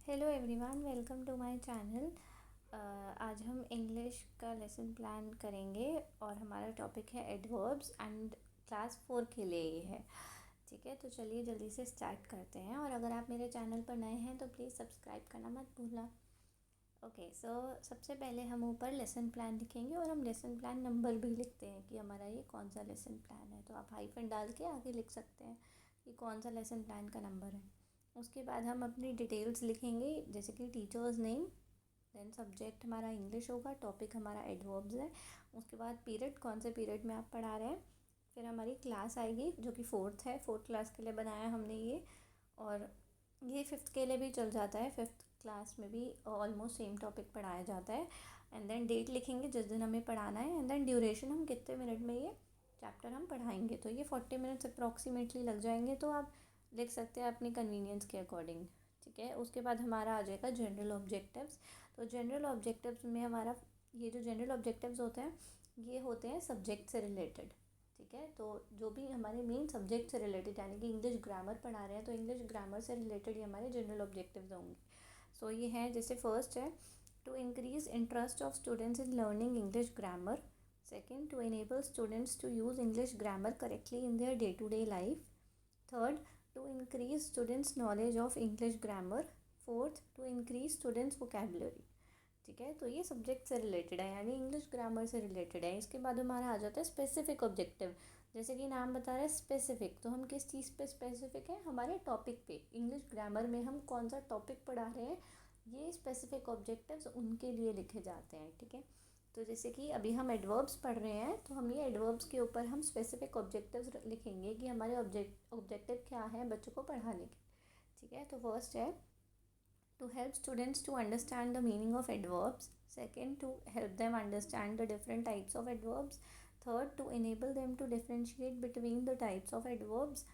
Hello everyone, welcome to my channel. आज हम English का लेसन प्लान करेंगे और हमारा टॉपिक है एडवर्ब्स एंड क्लास 4 के लिए ये है। ठीक है, तो चलिए जल्दी से स्टार्ट करते हैं। और अगर आप मेरे चैनल पर नए हैं तो प्लीज़ सब्सक्राइब करना मत भूलना। ओके, सो सबसे पहले हम ऊपर लेसन प्लान लिखेंगे और हम लेसन प्लान नंबर भी लिखते हैं कि हमारा ये कौन सा लेसन प्लान है। तो आप हाइफन डाल के आगे लिख सकते हैं कि कौन सा लेसन प्लान का नंबर है। उसके बाद हम अपनी डिटेल्स लिखेंगे, जैसे कि टीचर्स नेम, देन सब्जेक्ट हमारा इंग्लिश होगा, टॉपिक हमारा एडवर्ब्स है। उसके बाद पीरियड, कौन से पीरियड में आप पढ़ा रहे हैं। फिर हमारी क्लास आएगी जो कि फोर्थ है, फोर्थ क्लास के लिए बनाया हमने ये। और ये फिफ्थ के लिए भी चल जाता है, फिफ्थ क्लास में भी ऑलमोस्ट सेम टॉपिक पढ़ाया जाता है। एंड देन डेट लिखेंगे जिस दिन हमें पढ़ाना है, एंड देन ड्यूरेशन, हम कितने मिनट में ये चैप्टर हम पढ़ाएंगे। तो ये 40 मिनट्स अप्रॉक्सीमेटली लग जाएंगे, तो आप लिख सकते हैं अपनी कन्वीनियंस के अकॉर्डिंग। ठीक है, उसके बाद हमारा आ जाएगा जनरल ऑब्जेक्टिव्स। तो जनरल ऑब्जेक्टिव्स में हमारा ये जो जनरल ऑब्जेक्टिव्स होते हैं ये होते हैं सब्जेक्ट से रिलेटेड। ठीक है, तो जो भी हमारे मेन सब्जेक्ट से रिलेटेड, यानी कि इंग्लिश ग्रामर पढ़ा रहे हैं तो इंग्लिश ग्रामर से रिलेटेड ये हमारे जनरल ऑब्जेक्टिव्स होंगे। सो ये हैं, जैसे फर्स्ट है to increase interest of students in learning English grammar. Second, to enable students to use English grammar correctly in their day to day life. Third, to increase students knowledge of English grammar. Fourth, to increase students vocabulary। ठीक है, तो ये subject से related है, यानी English grammar से related है। इसके बाद हमारा आ जाता है स्पेसिफिक ऑब्जेक्टिव। जैसे कि नाम बता रहा है स्पेसिफिक, तो हम किस चीज़ पे स्पेसिफिक है, हमारे टॉपिक पे। इंग्लिश ग्रामर में हम कौन सा टॉपिक पढ़ा रहे हैं, ये स्पेसिफिक ऑब्जेक्टिव्स उनके लिए लिखे जाते हैं। ठीक है, तो जैसे कि अभी हम एडवर्ब्स पढ़ रहे हैं तो हम ये एडवर्ब्स के ऊपर हम स्पेसिफिक ऑब्जेक्टिव्स लिखेंगे कि हमारे ऑब्जेक्टिव क्या है बच्चों को पढ़ाने के। ठीक है, तो फर्स्ट है to help students to understand the meaning of adverbs. Second, to help them understand the different types of adverbs. Third, to enable them to differentiate between the types of adverbs.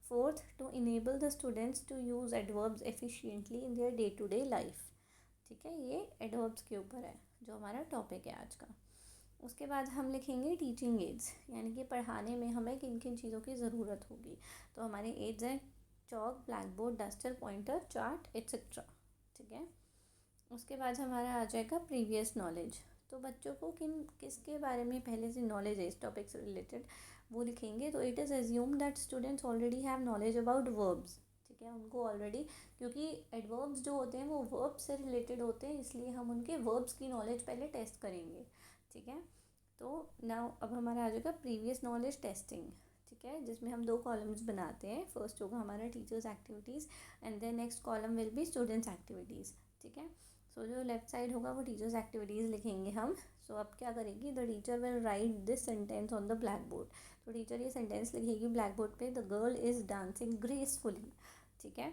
Fourth, to enable the students to use adverbs efficiently in their day to day life. ठीक है, ये adverbs के ऊपर है जो हमारा topic है आज का। उसके बाद हम लिखेंगे टीचिंग एड्स, यानी कि पढ़ाने में हमें किन किन चीज़ों की ज़रूरत होगी। तो हमारे एड्स हैं chalk, black board, duster, pointer, chart etcetera. ठीक है, उसके बाद हमारा आ जाएगा प्रीवियस नॉलेज। तो बच्चों को किसके बारे में पहले से नॉलेज है इस टॉपिक से रिलेटेड, वो लिखेंगे। तो it is assume that students already have knowledge about verbs. ठीक है, उनको ऑलरेडी, क्योंकि एडवर्ब्स जो होते हैं वो वर्ब से रिलेटेड होते हैं, इसलिए हम उनके वर्ब्स की नॉलेज पहले टेस्ट करेंगे। ठीक है, तो नाउ अब हमारा आ जाएगा प्रीवियस नॉलेज टेस्टिंग। ठीक है, जिसमें हम 2 कॉलम्स बनाते हैं। फर्स्ट होगा हमारा teachers activities and then next column will be students activities. ठीक है, सो जो लेफ्ट साइड होगा वो टीचर्स एक्टिविटीज़ लिखेंगे हम। सो अब क्या करेगी, the teacher will write this sentence on the black board. तो टीचर ये सेंटेंस लिखेगी ब्लैक बोर्ड पे, the girl is dancing gracefully. ठीक है,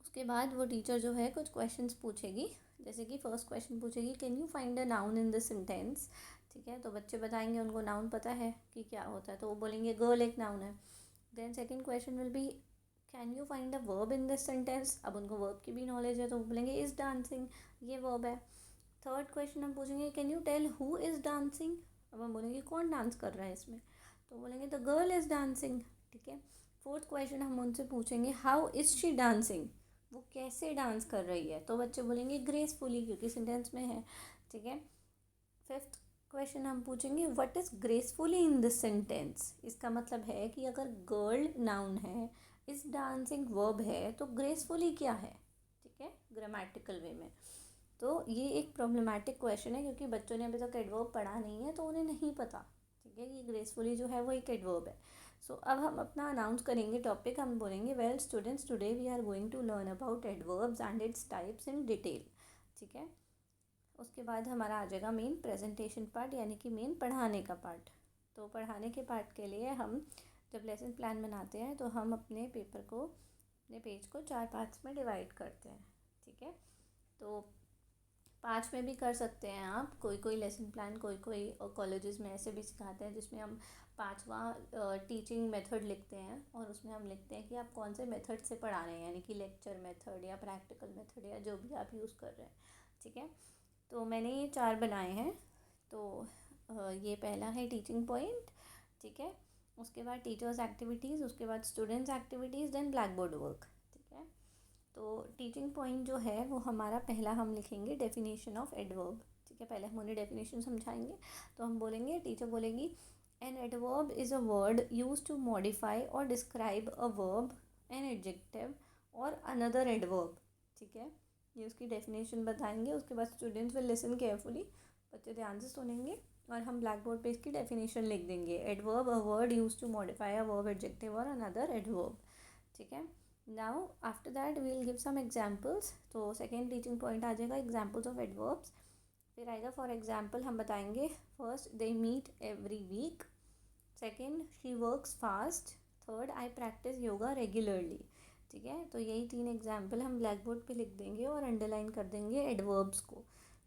उसके बाद वो टीचर जो है कुछ क्वेश्चंस पूछेगी, जैसे कि फर्स्ट क्वेश्चन पूछेगी can you find a noun in this sentence. ठीक है, तो बच्चे बताएंगे उनको नाउन पता है कि क्या होता है, तो वो बोलेंगे गर्ल एक नाउन है। Then second question will be can you find a verb in this sentence. अब उनको वर्ब की भी नॉलेज है तो वो बोलेंगे इज़ डांसिंग, ये वर्ब है। थर्ड क्वेश्चन हम पूछेंगे can you tell who is dancing. अब हम बोलेंगे कौन डांस कर रहा है इसमें, तो बोलेंगे द गर्ल इज़ डांसिंग। ठीक है, फोर्थ क्वेश्चन हम उनसे पूछेंगे हाउ इज़ शी डांसिंग, वो कैसे डांस कर रही है, तो बच्चे बोलेंगे ग्रेसफुली, क्योंकि सेंटेंस में है। ठीक है, फिफ्थ क्वेश्चन हम पूछेंगे what is gracefully in this sentence. इसका मतलब है कि अगर गर्ल नाउन है, इस डांसिंग वर्ब है, तो ग्रेसफुली क्या है। ठीक है, ग्रामेटिकल वे में। तो ये एक प्रॉब्लमेटिक क्वेश्चन है, क्योंकि बच्चों ने अभी तक एडवर्ब पढ़ा नहीं है तो उन्हें नहीं पता। ठीक है, कि ग्रेसफुली जो है वो एक एडवर्ब है। सो अब हम अपना अनाउंस करेंगे टॉपिक, हम बोलेंगे well students today we are going to learn about adverbs and its types in detail. ठीक है, उसके बाद हमारा आ जाएगा मेन प्रेजेंटेशन पार्ट, यानी कि मेन पढ़ाने का पार्ट। तो पढ़ाने के पार्ट के लिए हम जब लेसन प्लान बनाते हैं तो हम अपने पेपर को, अपने पेज को 4 पार्ट्स में डिवाइड करते हैं। ठीक है, तो 5 में भी कर सकते हैं आप, कोई कोई लेसन प्लान, कोई कोई कॉलेजेस में ऐसे भी सिखाते हैं जिसमें हम 5वां टीचिंग मेथड लिखते हैं और उसमें हम लिखते हैं कि आप कौन से मेथड से पढ़ा रहे हैं, यानी कि लेक्चर मेथड या प्रैक्टिकल मेथड या जो भी आप यूज़ कर रहे हैं। ठीक है, तो मैंने ये 4 बनाए हैं। तो ये पहला है टीचिंग पॉइंट। ठीक है, उसके बाद टीचर्स एक्टिविटीज़, उसके बाद students activities, then blackboard work. ठीक है, तो टीचिंग पॉइंट जो है वो हमारा पहला हम लिखेंगे डेफिनेशन ऑफ एडवर्ब। ठीक है, पहले हम उन्हें डेफिनेशन समझाएंगे। तो हम बोलेंगे, टीचर बोलेगी, an adverb is a word use to modify or describe a verb, an adjective और अनदर एडवर्ब। ठीक है, ये उसकी डेफिनेशन बताएंगे। उसके बाद स्टूडेंट्स विल लिसन केयरफुली, बच्चे ध्यान से सुनेंगे और हम ब्लैक बोर्ड पे इसकी डेफिनेशन लिख देंगे। Adverb a word use to modify a verb, adjective और अनदर एडवर्ब। ठीक है, now after that we will give some examples. तो सेकेंड टीचिंग पॉइंट आ जाएगा एग्जाम्पल्स ऑफ एडवर्ब्स। फिर आएगा फॉर एग्जाम्पल हम बताएंगे, first they meet every week, second she works fast, third I practice yoga regularly. ठीक है, तो यही 3 एग्जाम्पल हम ब्लैक बोर्ड पे लिख देंगे और अंडरलाइन कर देंगे एडवर्ब्स को।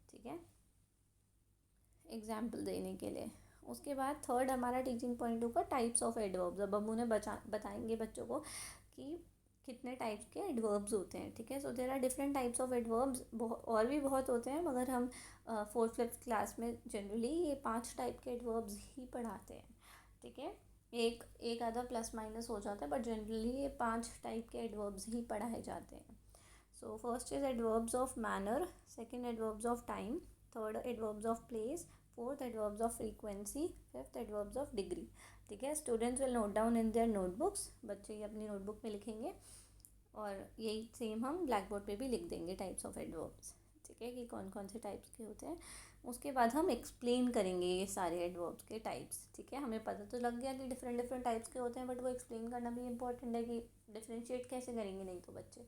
ठीक है, एग्जाम्पल देने के लिए। उसके बाद थर्ड हमारा टीचिंग पॉइंट होगा टाइप्स ऑफ एडवर्ब्स। अब हम उन्हें बताएंगे बच्चों को कि कितने टाइप्स के एडवर्ब्स होते हैं। ठीक है, so there are different types of adverbs, और भी बहुत होते हैं, मगर हम 4th-5th क्लास में जनरली ये 5 टाइप के एडवर्ब्स ही पढ़ाते हैं। ठीक है, एक आधा प्लस माइनस हो जाता है, बट जनरली ये 5 टाइप के एडवर्ब्स ही पढ़ाए जाते हैं। So first is adverbs of manner, second adverbs of time, third adverbs of place, fourth adverbs of frequency, fifth adverbs of degree. ठीक है, students will note down in their notebooks, बच्चे ये अपनी notebook में लिखेंगे और यही सेम हम ब्लैक बोर्ड पे भी लिख देंगे टाइप्स ऑफ एडवर्ब्स। ठीक है, कि कौन कौन से टाइप्स के होते हैं। उसके बाद हम एक्सप्लेन करेंगे ये सारे एडवर्ब्स के टाइप्स। ठीक है, हमें पता तो लग गया कि डिफरेंट डिफरेंट टाइप्स के होते हैं, बट वो एक्सप्लेन करना भी इंपॉर्टेंट है कि डिफ्रेंशिएट कैसे करेंगे नहीं तो बच्चे।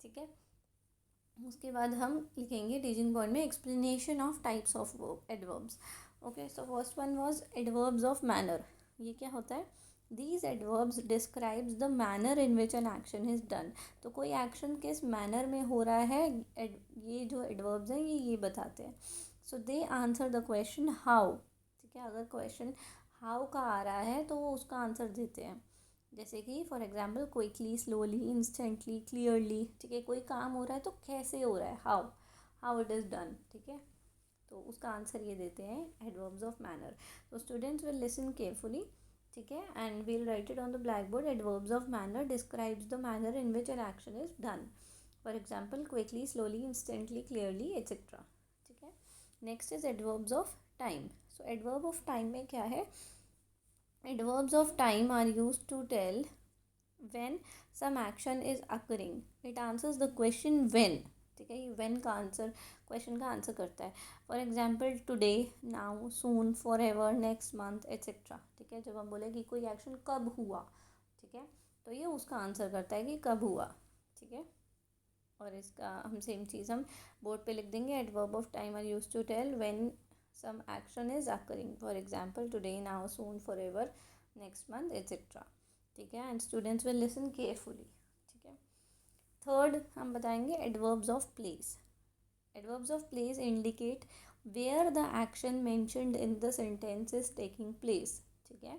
ठीक है, उसके बाद हम लिखेंगे टीचिंग पॉइंट में explanation of types of adverbs. Okay, so first one was adverbs of manner. ये क्या होता है? These adverbs describes the manner in which an action is done. तो कोई एक्शन किस मैनर में हो रहा है, ये जो एडवर्ब्स हैं ये बताते हैं। सो दे आंसर द क्वेश्चन हाउ। ठीक है, अगर क्वेश्चन हाउ का आ रहा है तो वो उसका आंसर देते हैं। जैसे कि for example quickly, slowly, instantly, clearly. ठीक है, कोई काम हो रहा है तो कैसे हो रहा है, how, how it is done. ठीक है, तो उसका आंसर ये देते हैं एडवर्ब्स ऑफ मैनर। तो स्टूडेंट्स विल लिसन केयरफुली। ठीक है, and we'll write it on the blackboard. Adverbs of manner describes the manner in which an action is done. For example quickly, slowly, instantly, clearly, etcetera. ठीक है, next is adverbs of time. So adverb of time में क्या है? Adverbs of time are used to tell when some action is occurring. It answers the question when. ठीक है, ये when का answer question का आंसर करता है। For example today, now, soon, for ever, next month, etcetera. ठीक है, जब हम बोले कि कोई एक्शन कब हुआ, ठीक है, तो ये उसका आंसर करता है कि कब हुआ। ठीक है, और इसका हम सेम चीज़ हम बोर्ड पे लिख देंगे। Adverb of time are use to tell when some action is occurring. For example today, now, soon, forever, next month, etc. ठीक है, and students will listen carefully. ठीक है, थर्ड हम बताएंगे adverbs of place. Adverbs of place indicate where the action mentioned in the sentence is taking place. ठीक है,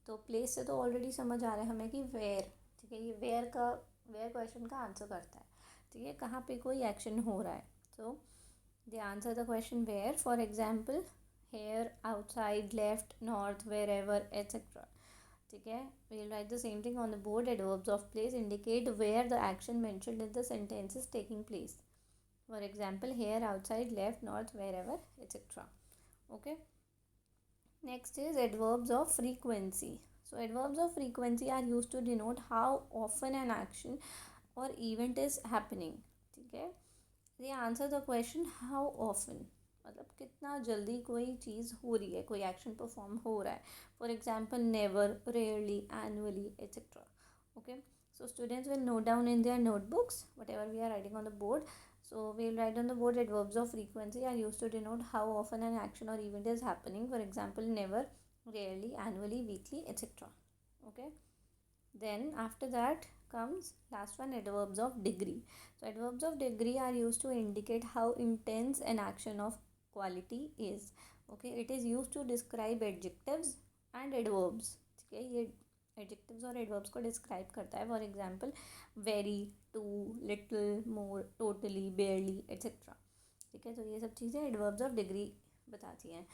तो place से तो ऑलरेडी समझ आ रहा है हमें कि वेयर। ठीक है, ये वेयर क्वेश्चन का आंसर करता है। ठीक है, कहाँ पे कोई एक्शन हो रहा है, तो they answer the question where. For example, here, outside, left, north, wherever, etc. ठीक है, we'll write the same thing on the board. Adverbs of place indicate where the action mentioned in the sentence is taking place. For example, here, outside, left, north, wherever, etc. Okay, next is adverbs of frequency. So adverbs of frequency are used to denote how often an action or event is happening. ठीक है, they answer the question how often, मतलब कितना जल्दी कोई चीज़ हो रही है, कोई एक्शन परफॉर्म हो रहा है। For example never, rarely, annually, etcetera. Okay, so students will note down in their notebooks whatever we are writing on the board. So we will write on the board adverbs of frequency are used to denote how often an action or event is happening. For example, never, rarely, annually, weekly, etc. Okay. Then after that comes last one, adverbs of degree. So adverbs of degree are used to indicate how intense an action of quality is. Okay, it is used to describe adjectives and adverbs. ठीक है, ये adjectives और adverbs को describe करता है. For example, very, too, little, more, totally, barely, etc. ठीक है, तो ये सब चीज़ें adverbs of degree बताती हैं.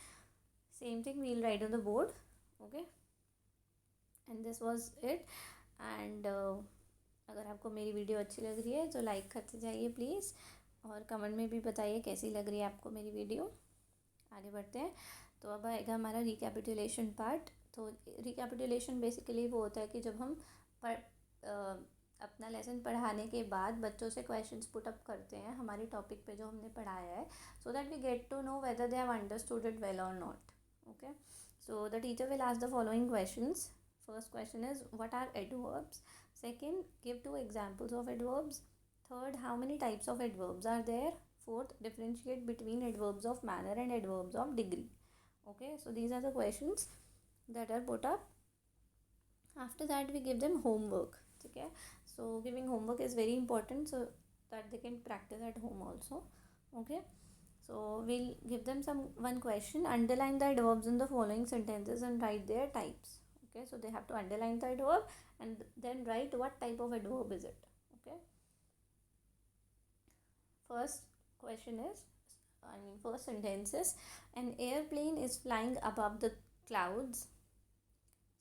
Same thing we'll write on the board. Okay, and this was it. And अगर आपको मेरी वीडियो अच्छी लग रही है तो लाइक करते जाइए प्लीज़, और कमेंट में भी बताइए कैसी लग रही है आपको मेरी वीडियो। आगे बढ़ते हैं। तो अब आएगा हमारा रिकैपिटुलेशन पार्ट। तो रिकैपिटुलेशन बेसिकली वो होता है कि जब हम अपना लेसन पढ़ाने के बाद बच्चों से क्वेश्चंस पुट अप करते हैं हमारे टॉपिक पे जो हमने पढ़ाया है, so that we get to know whether they have understood it well or not. Okay, so the teacher will ask the following questions. First question is, what are adverbs? Second, give two examples of adverbs. Third, how many types of adverbs are there? Fourth, differentiate between adverbs of manner and adverbs of degree. Okay, so these are the questions that are put up. After that we give them homework. Okay, so giving homework is very important so that they can practice at home also. Okay, so we'll give them one question. Underline the adverbs in the following sentences and write their types. Okay, so they have to underline the adverb and then write what type of adverb is it. Okay, first question is, first sentence is, an airplane is flying above the clouds.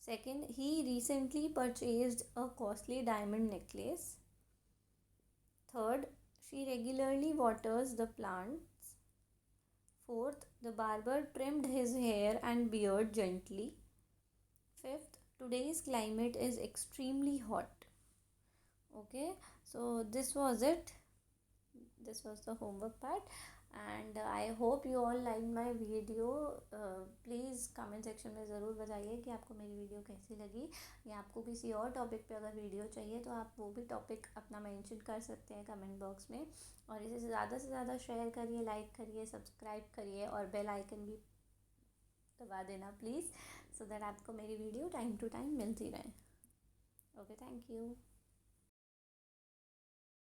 Second, he recently purchased a costly diamond necklace. Third, she regularly waters the plants. Fourth, the barber trimmed his hair and beard gently. Fifth, today's climate is extremely hot. Okay, so this was it. This was the homework part, and I hope you all liked my video. Please comment section में ज़रूर बताइए कि आपको मेरी video कैसी लगी, या आपको किसी और टॉपिक पे अगर वीडियो चाहिए तो आप वो भी टॉपिक अपना मेंशन कर सकते हैं कमेंट बॉक्स में। और इसे ज़्यादा से ज़्यादा शेयर करिए, लाइक करिए, सब्सक्राइब करिए और बेल आइकन भी दबा देना प्लीज़, सो दैट आपको मेरी वीडियो टाइम टू टाइम मिलती रहे। Okay, thank you.